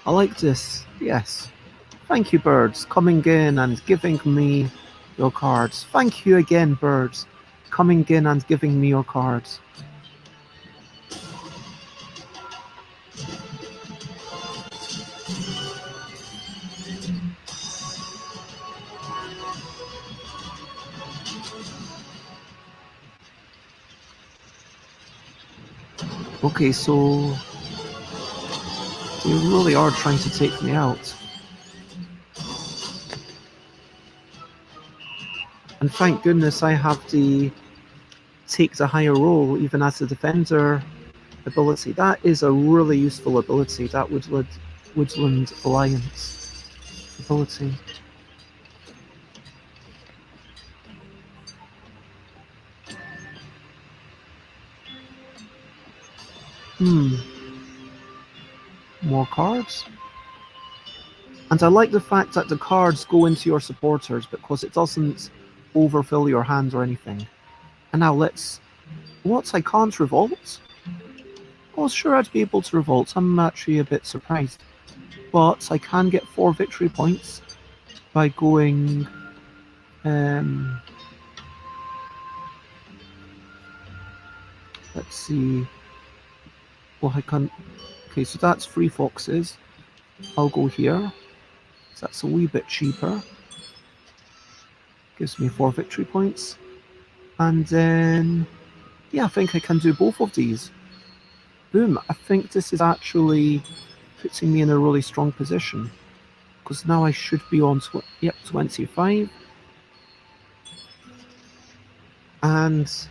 I like this, yes. Thank you, birds, coming in and giving me your cards. Thank you again, birds, coming in and giving me your cards. Okay, so they really are trying to take me out. And thank goodness I have the take the higher roll even as a defender ability. That is a really useful ability, that Woodland Alliance ability. More cards. And I like the fact that the cards go into your supporters because it doesn't overfill your hand or anything. And now let's... What? I can't revolt? Oh, sure, I'd be able to revolt. I'm actually a bit surprised. But I can get 4 victory points by going... let's see... Well, I can't... Okay, so that's 3 foxes. I'll go here. So that's a wee bit cheaper. Gives me 4 victory points. And then... Yeah, I think I can do both of these. Boom, I think this is actually putting me in a really strong position. Because now I should be on 25. And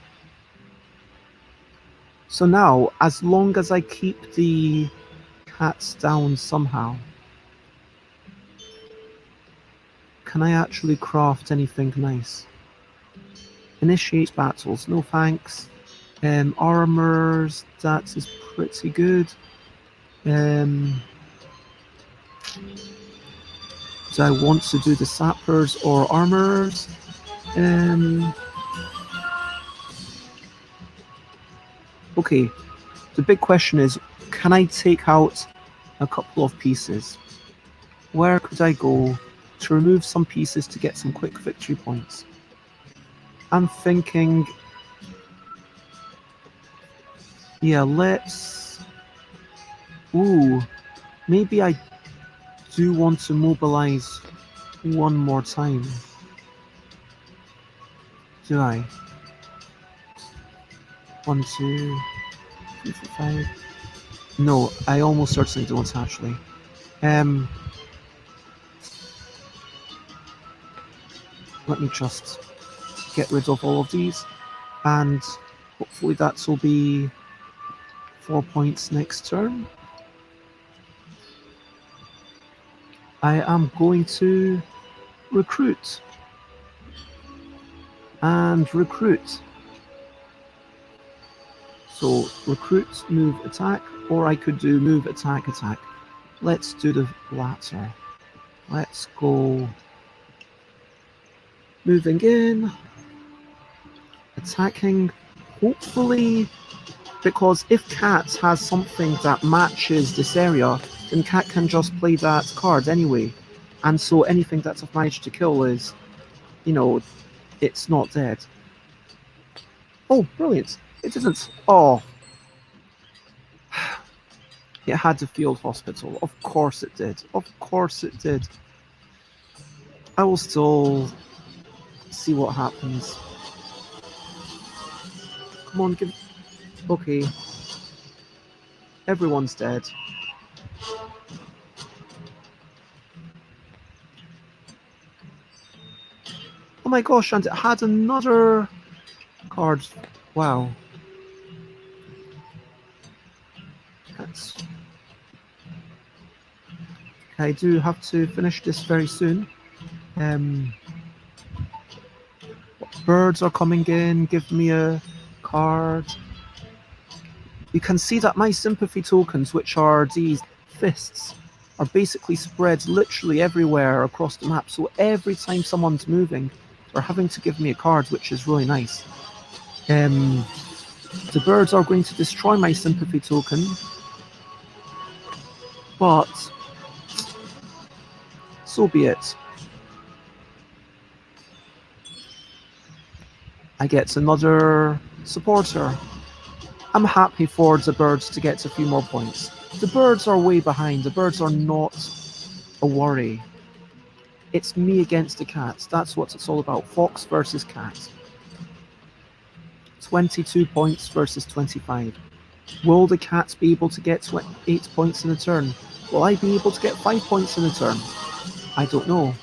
so now, as long as I keep the cats down somehow, can I actually craft anything nice? Initiate battles, no thanks. Armors, that is pretty good. Do I want to do the sappers or armors? Okay, the big question is, can I take out a couple of pieces? Where could I go to remove some pieces to get some quick victory points? I'm thinking, yeah, let's... Ooh, maybe I do want to mobilize one more time. Do I? 1, 2, 3, 4, 5. No, I almost certainly don't actually. Let me just get rid of all of these, and hopefully that will be 4 points next turn. I am going to recruit and recruit. So recruit, move, attack, or I could do move, attack, attack. Let's do the latter. Let's go moving in, attacking, hopefully, because if Cat has something that matches this area, then Cat can just play that card anyway. And so anything that I've managed to kill is, you know, it's not dead. Oh, brilliant. It didn't. Oh. It had the field hospital. Of course it did. Of course it did. I will still see what happens. Come on, give... Okay. Everyone's dead. Oh my gosh, and it had another card. Wow. That's... I do have to finish this very soon. Birds are coming in, give me a card. You can see that my sympathy tokens, which are these fists, are basically spread literally everywhere across the map. So every time someone's moving, they're having to give me a card, which is really nice. The birds are going to destroy my sympathy token, but so be it. I get another supporter. I'm happy for the birds to get a few more points. The birds are way behind. The birds are not a worry. It's me against the cats. That's what it's all about. Fox versus cat. 22 points versus 25. Will the cats be able to get 8 points in a turn? Will I be able to get 5 points in a turn? I don't know.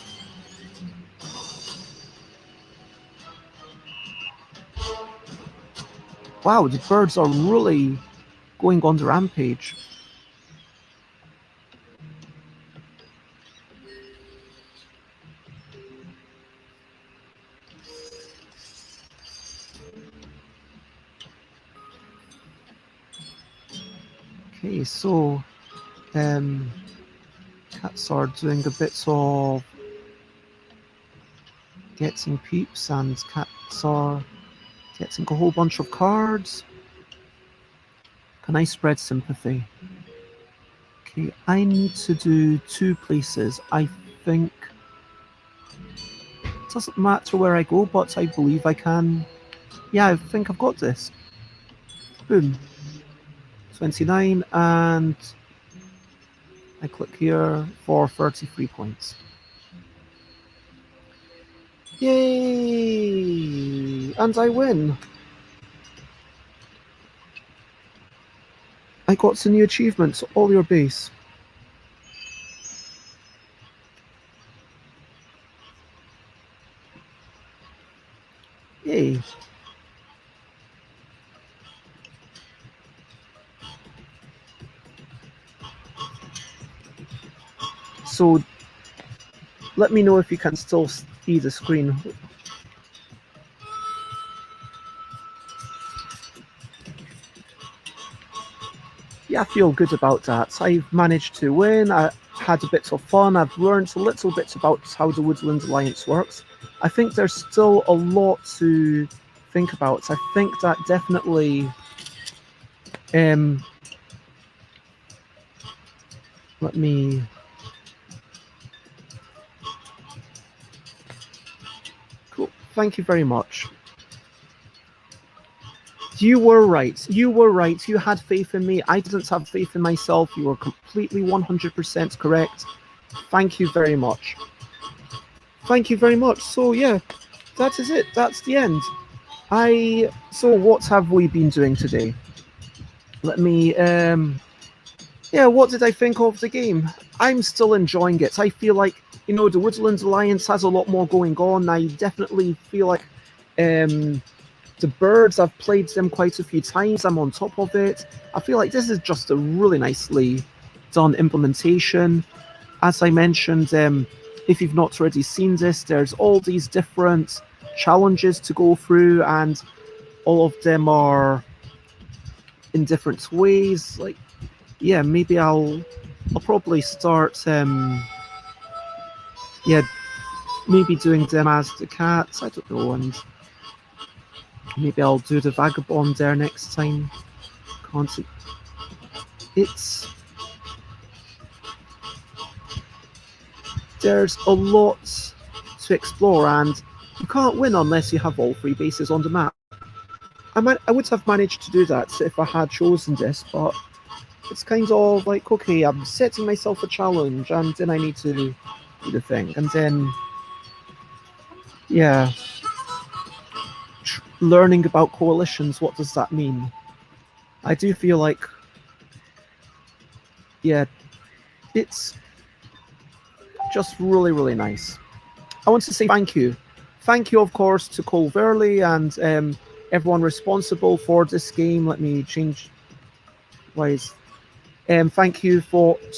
Wow, the birds are really going on the rampage. Okay, so cats are doing a bit of getting peeps, and cats are getting a whole bunch of cards. Can I spread sympathy? Okay, I need to do 2 places. I think it doesn't matter where I go, but I believe I can. Yeah, I think I've got this. Boom. 29, and I click here for 33 points. Yay! And I win! I got some new achievements, all your base. Yay! So, let me know if you can still see the screen. yeah, I feel good about that. I've managed to win. I had a bit of fun. I've learned a little bit about how the Woodland Alliance works. I think there's still a lot to think about. I think that definitely. Um, let me. Cool. Thank you very much. You were right. You were right. You had faith in me. I didn't have faith in myself. You were completely 100% correct. Thank you very much. Thank you very much. So yeah, that is it. That's the end. So what have we been doing today? Let me yeah, what did I think of the game? I'm still enjoying it. I feel like, the Woodlands Alliance has a lot more going on. I definitely feel like um the birds, I've played them quite a few times. I'm on top of it. I feel like this is just a really nicely done implementation. As I mentioned, if you've not already seen this, there's all these different challenges to go through, and all of them are in different ways. Like, yeah, maybe I'll probably start yeah, maybe doing them as the cats. I don't know, and maybe I'll do the vagabond there next time. Can't see. It's There's a lot to explore, and you can't win unless you have all three bases on the map. I would have managed to do that if I had chosen this, but it's kind of like, okay, I'm setting myself a challenge, and then I need to do the thing, and then yeah, learning about coalitions. What does that mean? I do feel like, yeah, it's just really, really nice. I want to say thank you. Thank you, of course, to Cole Wehrle and everyone responsible for this game. Let me change ways. Thank you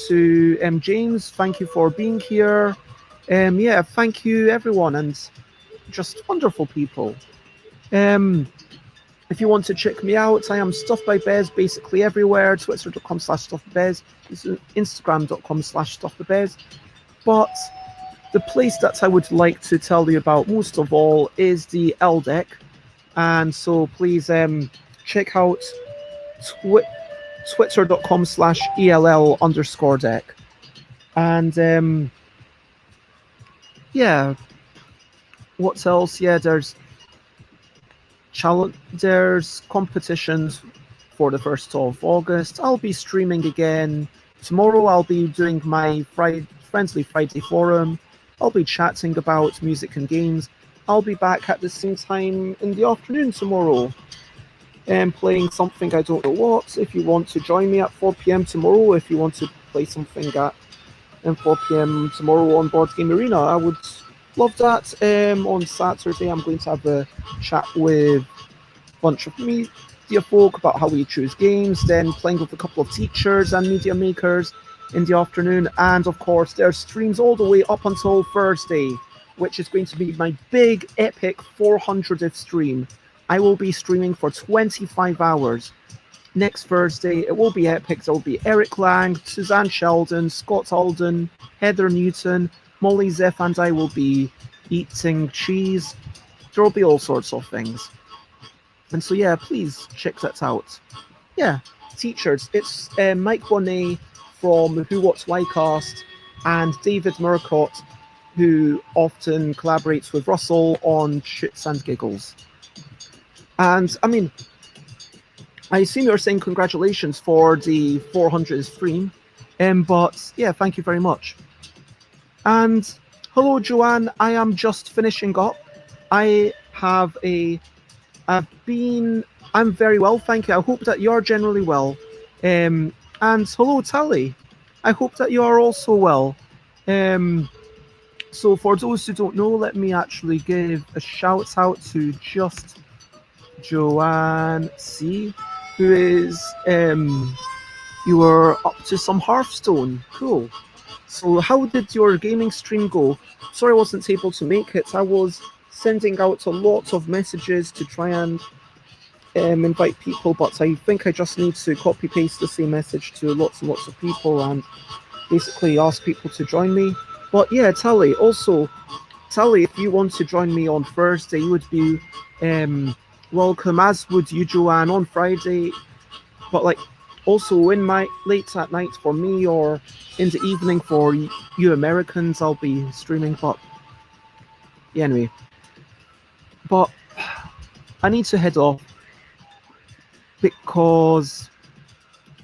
to James. Thank you for being here. Yeah, thank you, everyone, and just wonderful people. If you want to check me out, I am Stuff by Bez basically everywhere. Twitter.com/StuffByBez, Instagram.com/StuffByBez. But the place that I would like to tell you about most of all is the L deck, and so please check out twitter.com/ELL_deck. And yeah, what else? Yeah, there's competitions for the 1st of August. I'll be streaming again tomorrow. I'll be doing my Friendly Friday forum. I'll be chatting about music and games. I'll be back at the same time in the afternoon tomorrow, and playing something I don't know what. If you want to join me at 4 p.m. tomorrow, if you want to play something at 4 p.m. tomorrow on Board Game Arena, I would love that. On Saturday, I'm going to have a chat with a bunch of media folk about how we choose games, then playing with a couple of teachers and media makers in the afternoon. And of course, there's streams all the way up until Thursday, which is going to be my big, epic 400th stream. I will be streaming for 25 hours. Next Thursday, it will be epic. There will be Eric Lang, Suzanne Sheldon, Scott Alden, Heather Newton, Molly Zeff, and I will be eating cheese. There will be all sorts of things. And so, yeah, please check that out. Yeah, teachers. It's Mike Bonnet from Who What's Wycast and David Murcott, who often collaborates with Russell on Shits and Giggles. And, I mean, I assume you're saying congratulations for the 400th stream, but yeah, thank you very much. And hello, Joanne. I am just finishing up. I'm very well, thank you. I hope that you're generally well. And hello, Tally. I hope that you are also well. So for those who don't know, let me actually give a shout out to just Joanne C, who is you were up to some Hearthstone. Cool. So how did your gaming stream go? Sorry I wasn't able to make it. I was sending out a lot of messages to try and invite people, but I think I just need to copy paste the same message to lots and lots of people and basically ask people to join me. But yeah, Tally, if you want to join me on Thursday, you would be welcome, as would you, Joanne, on Friday. But like, also in my late at night for me, or in the evening for you Americans, I'll be streaming. But yeah, anyway, but I need to head off because,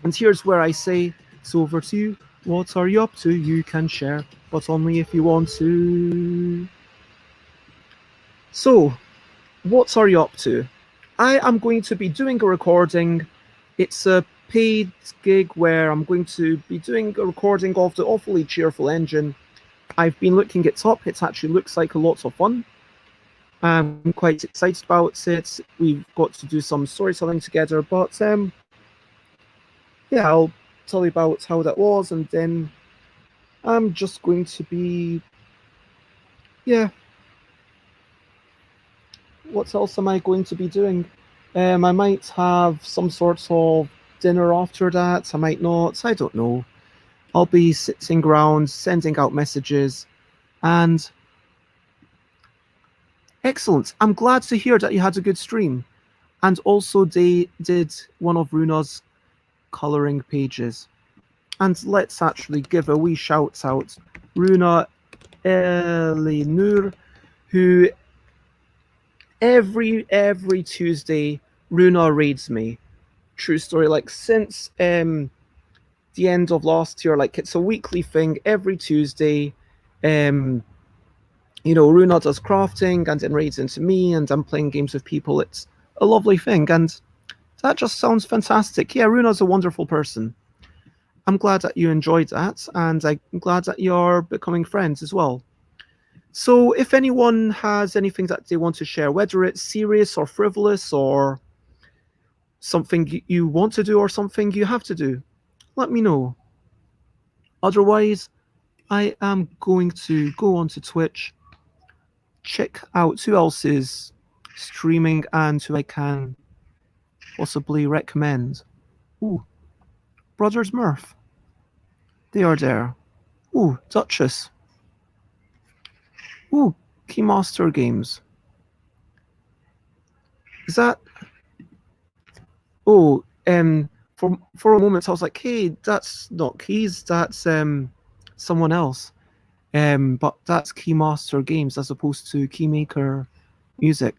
and here's where I say it's over to you. What are you up to? You can share, but only if you want to. So, what are you up to? I am going to be doing a recording. It's a paid gig where I'm going to be doing a recording of the Awfully Cheerful Engine. I've been looking it up. It actually looks like a lot of fun. I'm quite excited about it. We've got to do some storytelling together, but yeah, I'll tell you about how that was, and then I'm just going to be, yeah. What else am I going to be doing? I might have some sort of dinner after that. I might not. I don't know. I'll be sitting around, sending out messages, and excellent. I'm glad to hear that you had a good stream. And also, they did one of Runa's colouring pages. And let's actually give a wee shout out. Runa Elinur, who every Tuesday Runa raids me. True story. Like since the end of last year, like it's a weekly thing every Tuesday. Runa does crafting and then raids into me, and I'm playing games with people. It's a lovely thing, and that just sounds fantastic. Yeah, Runa's a wonderful person. I'm glad that you enjoyed that, and I'm glad that you're becoming friends as well. So if anyone has anything that they want to share, whether it's serious or frivolous or something you want to do or something you have to do, let me know. Otherwise, I am going to go onto Twitch, check out who else is streaming and who I can possibly recommend. Ooh, Brothers Murph. They are there. Ooh, Duchess. Ooh, Keymaster Games. Is that? Oh, for a moment I was like, hey, that's not Keys, that's someone else. But that's Keymaster Games as opposed to Keymaker Music.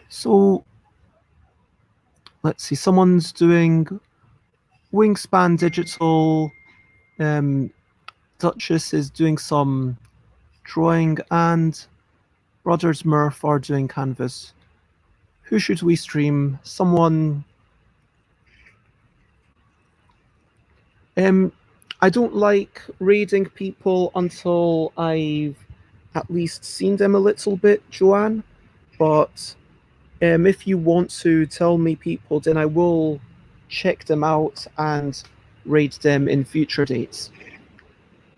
So let's see, someone's doing Wingspan Digital. Duchess is doing some drawing, and Brothers Murph are doing Canvas. Who should we stream? Someone. I don't like raiding people until I've at least seen them a little bit, Joanne. But if you want to tell me people, then I will check them out and raid them in future dates.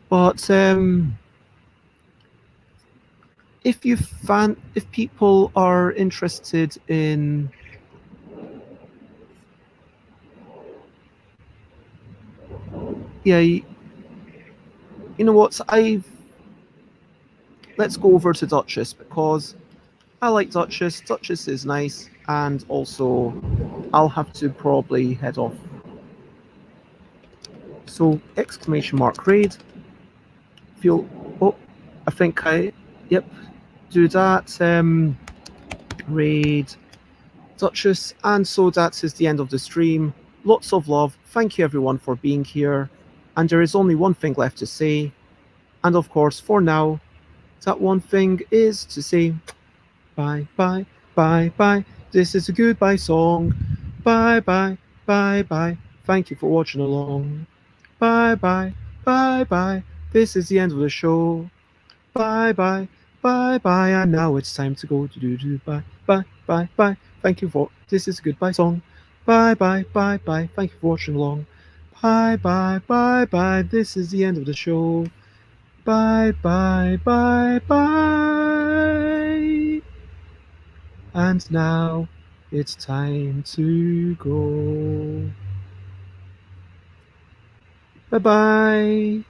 But if people are interested in you know what, let's go over to Duchess because I like Duchess. Duchess is nice, and also I'll have to probably head off. So !raid. I think do that. Raid Duchess, and so that is the end of the stream. Lots of love. Thank you everyone for being here. And there is only one thing left to say. And of course, for now, that one thing is to say bye, bye, bye, bye. This is a goodbye song. Bye, bye, bye, bye. Thank you for watching along. Bye, bye, bye, bye. This is the end of the show. Bye, bye, bye, bye. And now it's time to go. Bye, bye, bye, bye. Thank you for. This is a goodbye song. Bye, bye, bye, bye. Thank you for watching along. Bye, bye, bye, bye. This is the end of the show. Bye, bye, bye, bye. And now it's time to go. Bye bye.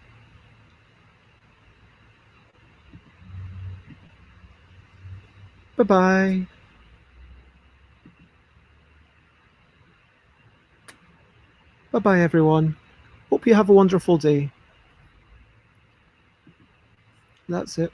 Bye bye. Bye bye, everyone. Hope you have a wonderful day. That's it.